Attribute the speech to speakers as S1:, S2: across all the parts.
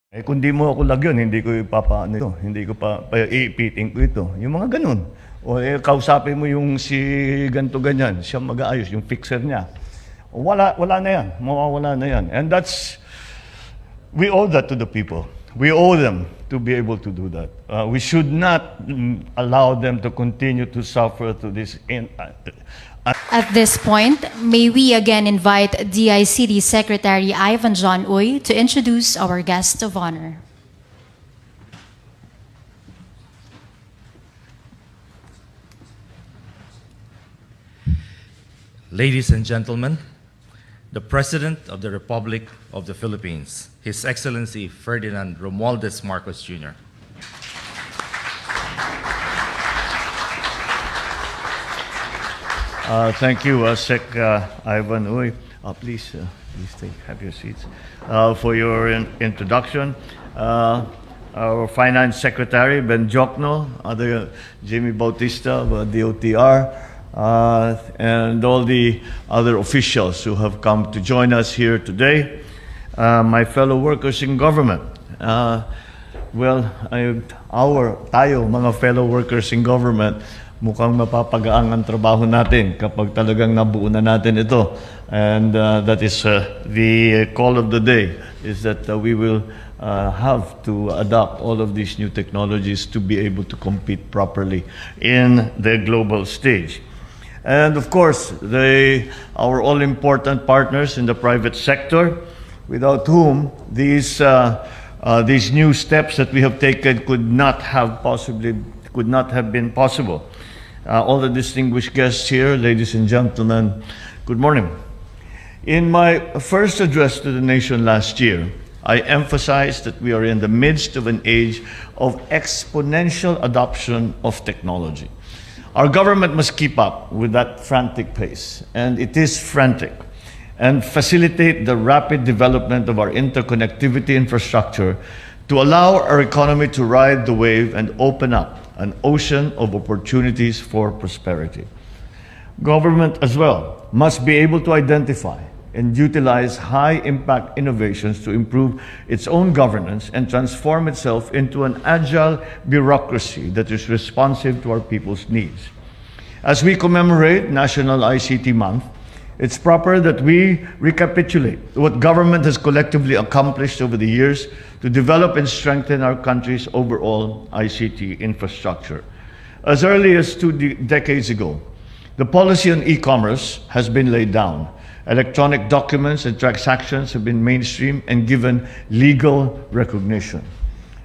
S1: Eh kung di mo ako lagyan, hindi ko ipapaano ito, hindi ko iipitin ko ito. Yung mga ganun. O kausapin mo yung si ganto ganyan, siya mag-aayos, yung fixer niya. Wala na yan, mawawala na yan. And we owe that to the people. We owe them to be able to do that. We should not allow them to continue to suffer to this
S2: At this point, may we again invite DICT Secretary Ivan John Uy to introduce our guest of honor.
S3: Ladies and gentlemen, the President of the Republic of the Philippines, His Excellency Ferdinand Romualdez Marcos Jr.
S1: Thank you, Sec Ivan Uy. Please have your seats. For your introduction, our Finance Secretary, Ben Jokno, other Jimmy Bautista, DOTR, and all the other officials who have come to join us here today, my fellow workers in government. Tayo, mga fellow workers in government, mukhang mapapagaan ang trabaho natin kapag talagang nabuo na natin ito. And that is the call of the day, is that we will have to adopt all of these new technologies to be able to compete properly in the global stage. And of course, our all-important partners in the private sector, without whom these new steps that we have taken could not have been possible. All the distinguished guests here, ladies and gentlemen, good morning. In my first address to the nation last year, I emphasized that we are in the midst of an age of exponential adoption of technology. Our government must keep up with that frantic pace, and it is frantic, and facilitate the rapid development of our interconnectivity infrastructure to allow our economy to ride the wave and open up an ocean of opportunities for prosperity. Government as well must be able to identify and utilize high-impact innovations to improve its own governance and transform itself into an agile bureaucracy that is responsive to our people's needs. As we commemorate National ICT Month, it's proper that we recapitulate what government has collectively accomplished over the years to develop and strengthen our country's overall ICT infrastructure. As early as 2 decades ago, the policy on e-commerce has been laid down. Electronic documents and transactions have been mainstream and given legal recognition.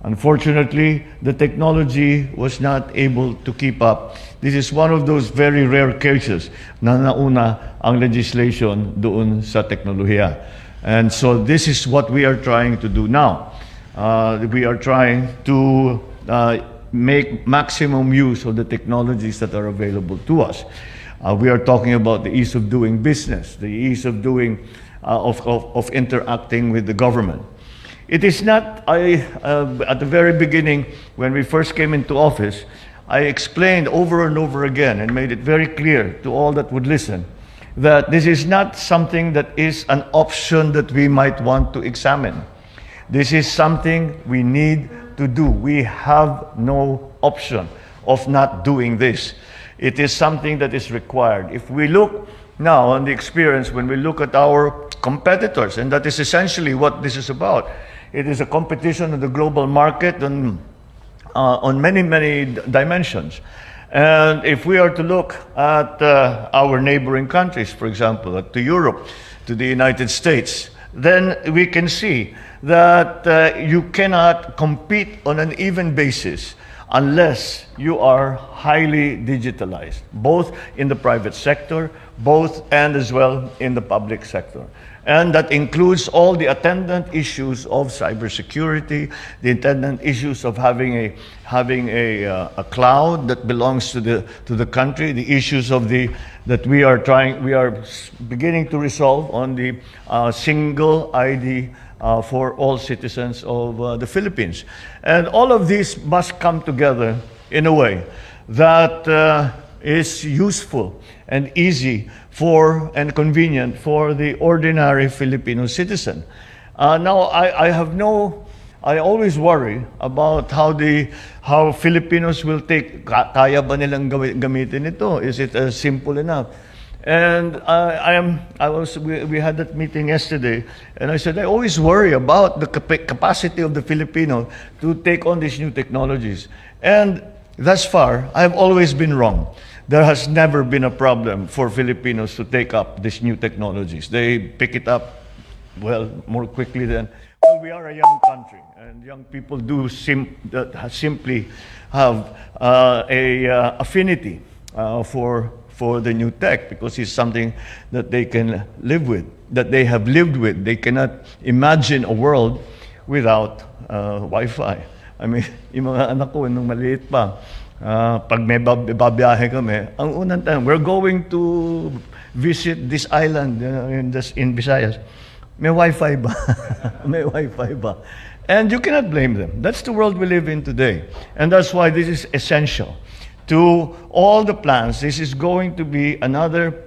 S1: Unfortunately, the technology was not able to keep up. This is one of those very rare cases na nauna ang legislation doon sa teknolohiya. And so this is what we are trying to do now. We are trying to make maximum use of the technologies that are available to us. We are talking about the ease of doing business, the ease of of interacting with the government. It is not, at the very beginning, when we first came into office, I explained over and over again and made it very clear to all that would listen that this is not something that is an option that we might want to examine. This is something we need to do. We have no option of not doing this. It is something that is required. If we look now on the experience, when we look at our competitors, and that is essentially what this is about, it is a competition in the global market on many dimensions. And if we are to look at our neighboring countries, for example, to Europe, to the United States, then we can see that you cannot compete on an even basis unless you are highly digitalized, both in the private sector, and as well in the public sector. And that includes all the attendant issues of cybersecurity, the attendant issues of having a cloud that belongs to the country, the issues of that we are beginning to resolve on the single ID for all citizens of the Philippines. And all of these must come together in a way that is useful and easy and convenient for the ordinary Filipino citizen. Now, I have no I always worry about how Filipinos will take, kaya ba nilang gamitin ito? Is it simple enough? And we had that meeting yesterday, and I said, I always worry about the capacity of the Filipino to take on these new technologies. And thus far, I've always been wrong. There has never been a problem for Filipinos to take up these new technologies. They pick it up, well, more quickly than, well, we are a young country, and young people do simply have affinity for the new tech, because it's something that they can live with, that they have lived with. They cannot imagine a world without Wi-Fi. I mean, yung mga anak ko, nung maliit pa, pag may babiyahe kami, ang unang time, we're going to visit this island in Visayas. May Wi-Fi ba? May Wi-Fi ba? And you cannot blame them. That's the world we live in today. And that's why this is essential to all the plans. This is going to be another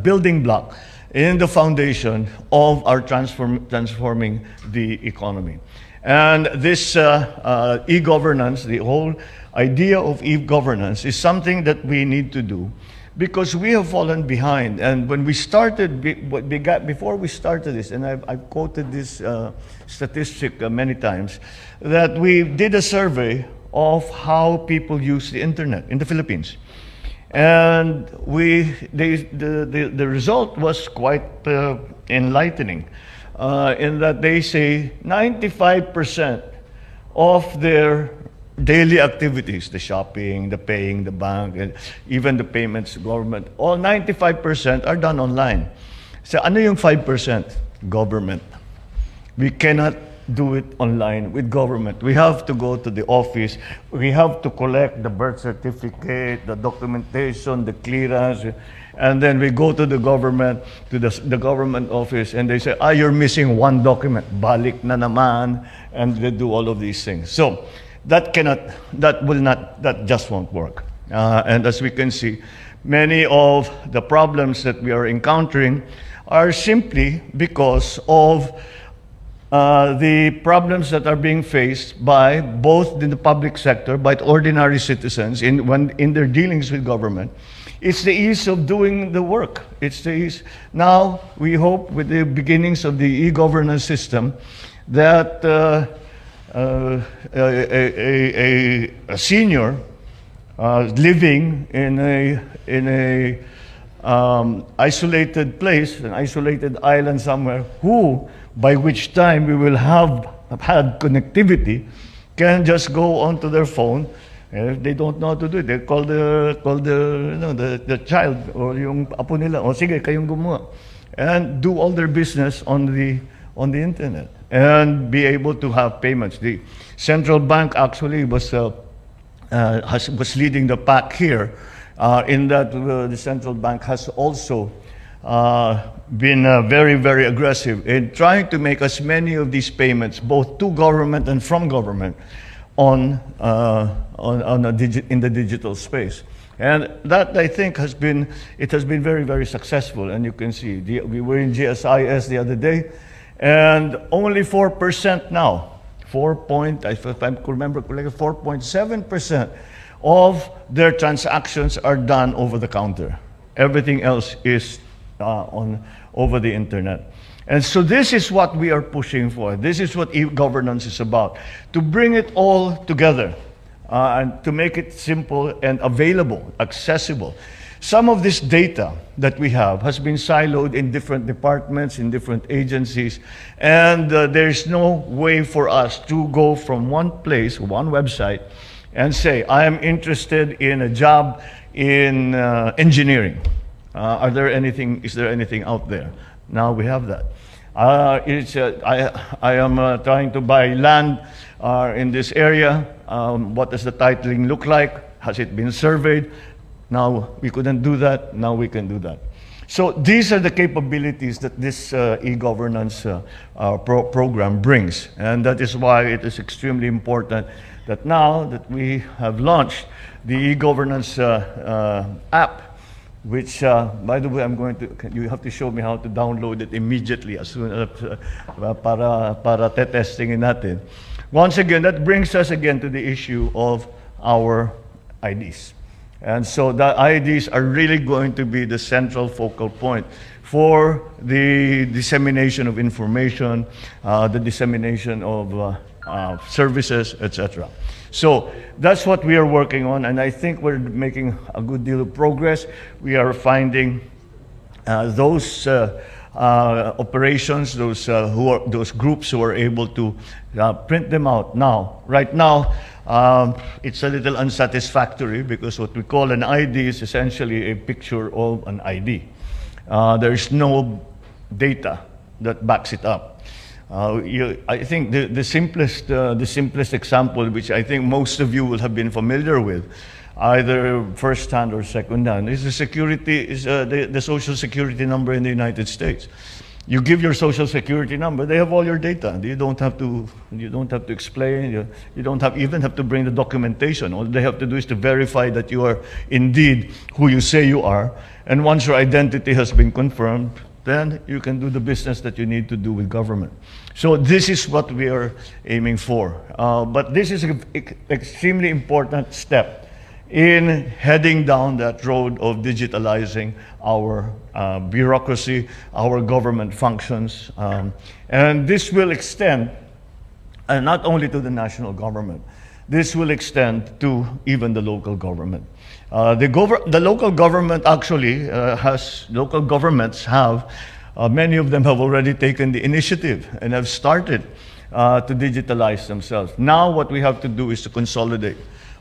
S1: building block in the foundation of our transforming the economy. And this e-governance, the whole idea of e-governance, is something that we need to do because we have fallen behind. And when we started, before we started this, and I've quoted this statistic many times, that we did a survey of how people use the internet in the Philippines. And the result was quite enlightening in that they say 95% of their daily activities, the shopping, the paying, the bank, and even the payments to government, all 95% are done online. So ano yung 5%? Government. We cannot do it online with government. We have to go to the office. We have to collect the birth certificate, the documentation, the clearance, and then we go to the government, to the government office, and they say, you're missing one document. Balik na naman, and they do all of these things. So that just won't work. And as we can see, many of the problems that we are encountering are simply because of the problems that are being faced by both in the public sector, by ordinary citizens in their dealings with government. It's the ease of doing the work. It's the ease. Now, we hope with the beginnings of the e-governance system that a senior living in a isolated place, an isolated island somewhere, by which time we will have had connectivity, can just go onto their phone. If they don't know how to do it, they call the child or yung apo nila. O sige, kayong gumawa, and do all their business on the internet and be able to have payments. The central bank actually was leading the pack here, in that the central bank has also been very, very aggressive in trying to make as many of these payments, both to government and from government, in the digital space. And that, I think, has been very, very successful. And you can see, we were in GSIS the other day, and only 4% now, if I remember correctly, 4.7% of their transactions are done over the counter. Everything else is over the internet. And so this is what we are pushing for. This is what e-governance is about, to bring it all together and to make it simple and available, accessible. Some of this data that we have has been siloed in different departments, in different agencies, and there's no way for us to go from one place, one website, and say, I am interested in a job in engineering. Is there anything out there? Now we have that. I am trying to buy land in this area. What does the titling look like? Has it been surveyed? Now we couldn't do that. Now we can do that. So these are the capabilities that this e-governance program brings. And that is why it is extremely important that now that we have launched the e-governance app, which, by the way, you have to show me how to download it immediately as soon as, para testingin natin. Once again, that brings us again to the issue of our IDs. And so the IDs are really going to be the central focal point for the dissemination of information, the dissemination of services, etc. So that's what we are working on, and I think we're making a good deal of progress. We are finding those operations, those groups who are able to print them out now. Right now, it's a little unsatisfactory because what we call an ID is essentially a picture of an ID. There is no data that backs it up. I think the simplest example, which I think most of you will have been familiar with, either first-hand or second-hand, is the Social Security number in the United States. You give your Social Security number, they have all your data. You don't have to explain. You don't even have to bring the documentation. All they have to do is to verify that you are indeed who you say you are. And once your identity has been confirmed, then you can do the business that you need to do with government. So this is what we are aiming for. But this is an extremely important step in heading down that road of digitalizing our bureaucracy, our government functions. And this will extend not only to the national government, this will extend to even the local government. The local government actually local governments have, many of them have already taken the initiative and have started to digitalize themselves. Now what we have to do is to consolidate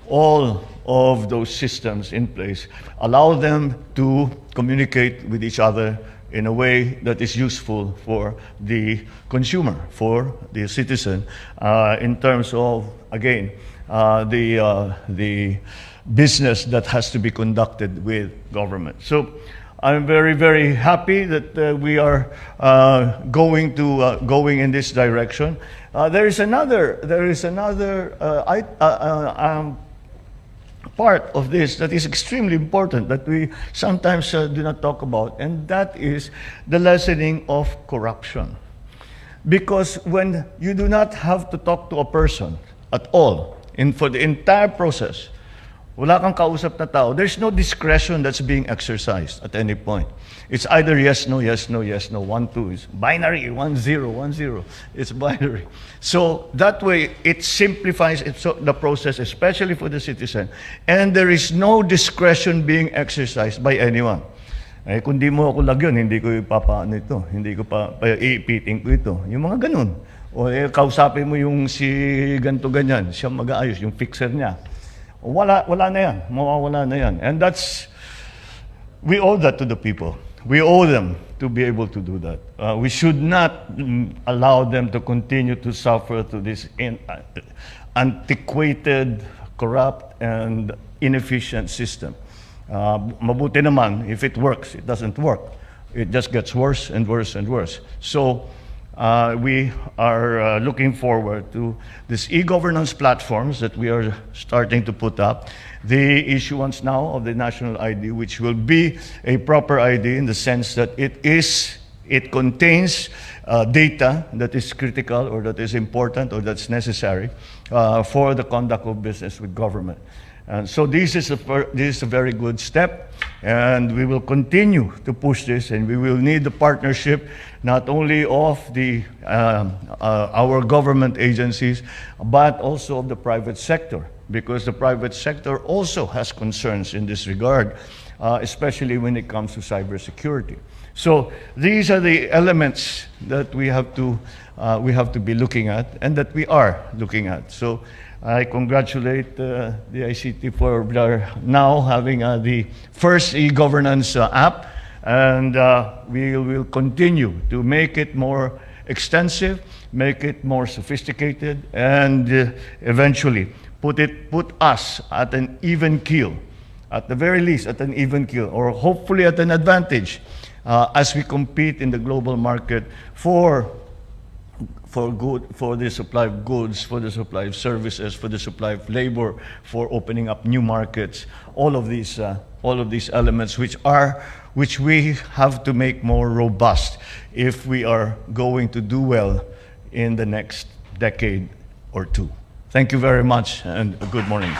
S1: all of those systems in place, allow them to communicate with each other in a way that is useful for the consumer, for the citizen, in terms of, again, the business that has to be conducted with government. So I'm very, very happy that we are going in this direction. There is another part of this that is extremely important that we sometimes do not talk about, and that is the lessening of corruption. Because when you do not have to talk to a person at all, for the entire process, wala kang kausap na tao, there's no discretion that's being exercised at any point. It's either yes, no, yes, no, yes, no, 1, 2. It's binary, 1, 0, 1, 0. It's binary. So that way, it simplifies the process, especially for the citizen. And there is no discretion being exercised by anyone. Eh, kung di mo ako lagyan, hindi ko ipapaano ito. Hindi ko iipiting ko ito. Yung mga ganun. O kausapin mo yung si ganto ganyan, siya mag-aayos, yung fixer niya. Wala na yan. Mawawala na yan. And we owe that to the people. We owe them to be able to do that. We should not allow them to continue to suffer to this antiquated, corrupt, and inefficient system. Mabuti naman, if it works, it doesn't work. It just gets worse and worse and worse. So we are looking forward to these e-governance platforms that we are starting to put up. The issuance now of the national ID, which will be a proper ID in the sense that it contains data that is critical or that is important or that's necessary for the conduct of business with government. And so this is a very good step, and we will continue to push this, and we will need the partnership not only of our government agencies, but also of the private sector, because the private sector also has concerns in this regard, especially when it comes to cybersecurity. So these are the elements that we have to be looking at, and that we are looking at. So I congratulate the ICT for now having the first e-governance app, and we will continue to make it more extensive, make it more sophisticated, and eventually put us at an even keel, at the very least at an even keel, or hopefully at an advantage as we compete in the global market for for the supply of goods, for the supply of services, for the supply of labor, for opening up new markets. All of these elements, which we have to make more robust if we are going to do well in the next decade or two. Thank you very much, and good morning.